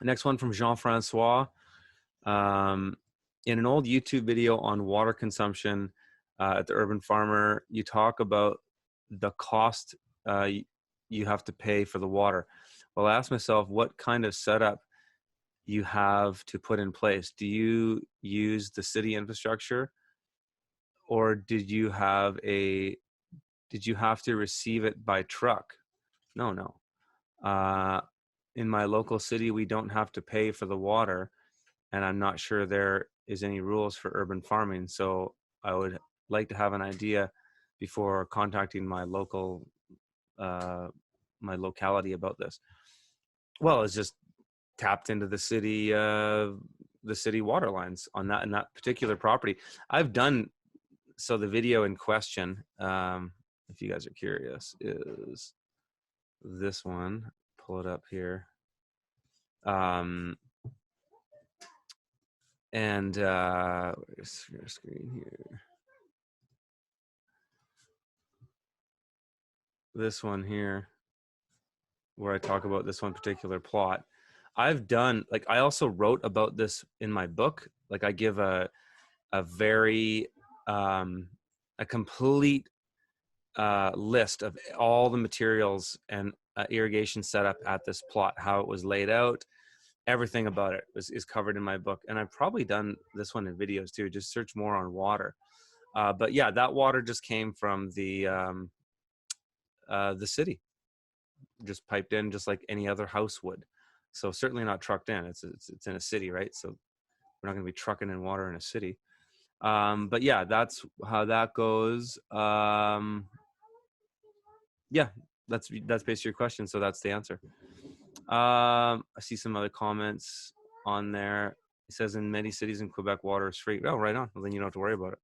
Next one from Jean-Francois. In an old YouTube video on water consumption at the Urban Farmer, you talk about the cost you have to pay for the water. Well, I asked myself what kind of setup you have to put in place. Do you use the city infrastructure, or did you have to receive it by truck? No. In my local city, we don't have to pay for the water, and I'm not sure there is any rules for urban farming. So I would like to have an idea before contacting my locality about this. Well, it's just tapped into the city water lines on that particular property. I've done, so the video in question, if you guys are curious, is this one. Pull it up here. Where's your screen here? This one here, where I talk about this one particular plot. I've done, like, I also wrote about this in my book. Like, I give a very a complete list of all the materials and irrigation setup at this plot, how it was laid out, everything about it is covered in my book. And I've probably done this one in videos too. Just search more on water. But yeah, that water just came from the city, just piped in, just like any other house would. So certainly not trucked in. It's in a city, right? So we're not going to be trucking in water in a city. But yeah, that's how that goes. Yeah, that's basically your question. So that's the answer. I see some other comments on there. It says in many cities in Quebec, water is free. Oh, right on. Well, then you don't have to worry about it.